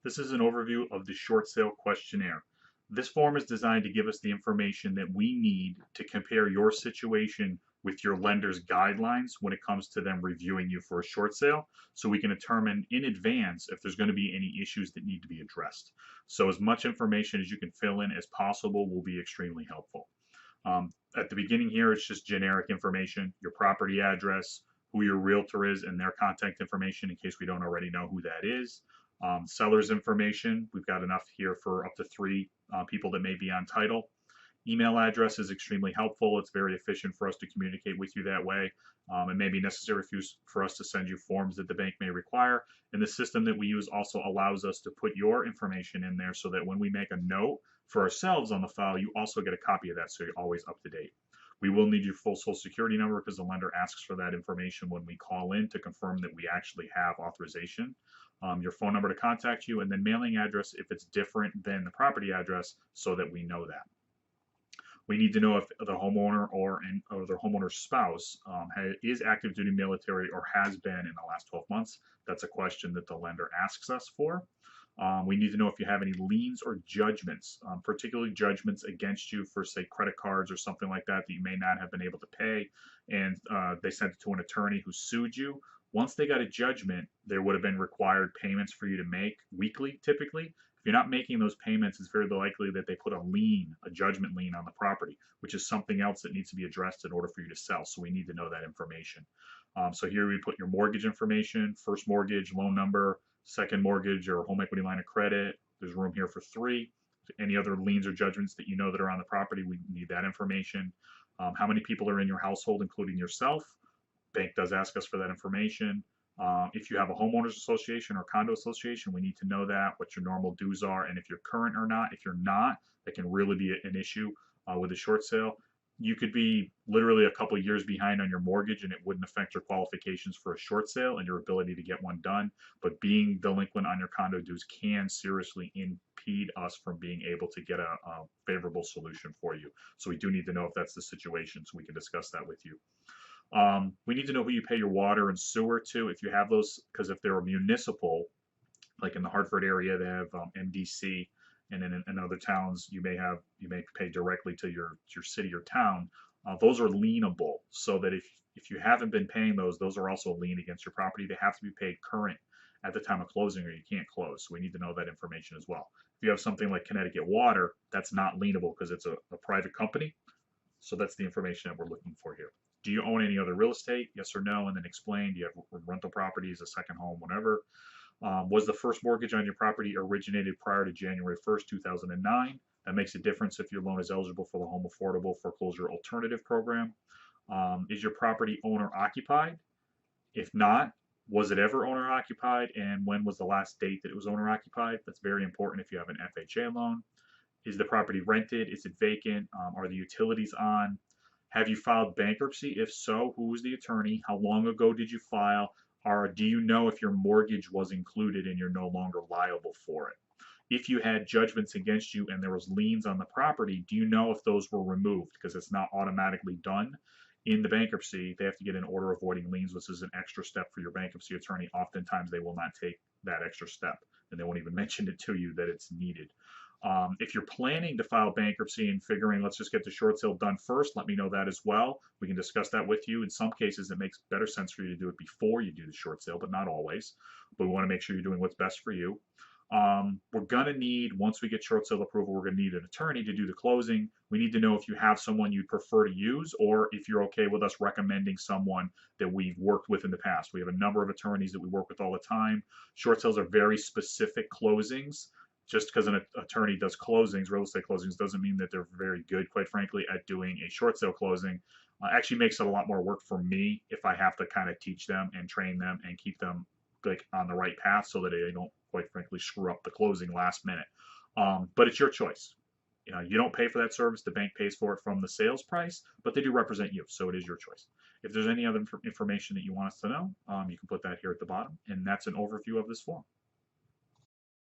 This is an overview of the short sale questionnaire. This form is designed to give us the information that we need to compare your situation with your lender's guidelines when it comes to them reviewing you for a short sale, so we can determine in advance if there's going to be any issues that need to be addressed. So as much information as you can fill in as possible will be extremely helpful. At the beginning here, it's just generic information, your property address, who your realtor is, and their contact information in case we don't already know who that is. Seller's information, we've got enough here for up to 3 people that may be on title. Email address is extremely helpful. It's very efficient for us to communicate with you that way. It may be necessary for us to send you forms that the bank may require. And the system that we use also allows us to put your information in there so that when we make a note for ourselves on the file, you also get a copy of that so you're always up to date. We will need your full social security number because the lender asks for that information when we call in to confirm that we actually have authorization. Your phone number to contact you, and then mailing address if it's different than the property address so that we know that. We need to know if the homeowner or the homeowner's spouse is active duty military or has been in the last 12 months. That's a question that the lender asks us for. We need to know if you have any liens or judgments, particularly judgments against you for, say, credit cards or something like that that you may not have been able to pay, and they sent it to an attorney who sued you. Once they got a judgment, there would have been required payments for you to make weekly, typically. If you're not making those payments, it's very likely that they put a lien, a judgment lien on the property, which is something else that needs to be addressed in order for you to sell. So we need to know that information. So here we put your mortgage information, first mortgage, loan number, second mortgage or home equity line of credit. There's room here for 3. Any other liens or judgments that you know that are on the property, we need that information. How many people are in your household, including yourself? Bank does ask us for that information. If you have a homeowners association or condo association, we need to know that, what your normal dues are, and if you're current or not. If you're not, that can really be an issue with a short sale. You could be literally a couple years behind on your mortgage and it wouldn't affect your qualifications for a short sale and your ability to get one done. But being delinquent on your condo dues can seriously impede us from being able to get a favorable solution for you. So we do need to know if that's the situation so we can discuss that with you. We need to know who you pay your water and sewer to if you have those, because if they're municipal, like in the Hartford area, they have MDC, and in other towns you may pay directly to your city or town. Those are lienable, so that if you haven't been paying those are also a lien against your property. They have to be paid current at the time of closing, or you can't close. So we need to know that information as well. If you have something like Connecticut Water, that's not lienable because it's a private company. So that's the information that we're looking for here. Do you own any other real estate? Yes or no, and then explain. Do you have rental properties, a second home, whatever? Was the first mortgage on your property originated prior to January 1st, 2009? That makes a difference if your loan is eligible for the Home Affordable Foreclosure Alternative Program. Is your property owner occupied? If not, was it ever owner occupied, and when was the last date that it was owner occupied? That's very important if you have an FHA loan. Is the property rented? Is it vacant? Are the utilities on? Have you filed bankruptcy? If so, who was the attorney? How long ago did you file? Or do you know if your mortgage was included and you're no longer liable for it? If you had judgments against you and there was liens on the property, do you know if those were removed? Because it's not automatically done in the bankruptcy. They have to get an order avoiding liens, which is an extra step for your bankruptcy attorney. Oftentimes they will not take that extra step, and they won't even mention it to you that it's needed. If you're planning to file bankruptcy and figuring, let's just get the short sale done first, let me know that as well. We can discuss that with you. In some cases, it makes better sense for you to do it before you do the short sale, but not always. But we want to make sure you're doing what's best for you. We're going to need, once we get short sale approval, we're going to need an attorney to do the closing. We need to know if you have someone you'd prefer to use, or if you're okay with us recommending someone that we've worked with in the past. We have a number of attorneys that we work with all the time. Short sales are very specific closings. Just because an attorney does closings, real estate closings, doesn't mean that they're very good, quite frankly, at doing a short sale closing. Actually makes it a lot more work for me if I have to kind of teach them and train them and keep them like on the right path so that they don't, quite frankly, screw up the closing last minute. But it's your choice. You don't pay for that service. The bank pays for it from the sales price, but they do represent you, so it is your choice. If there's any other information that you want us to know, you can put that here at the bottom, and that's an overview of this form.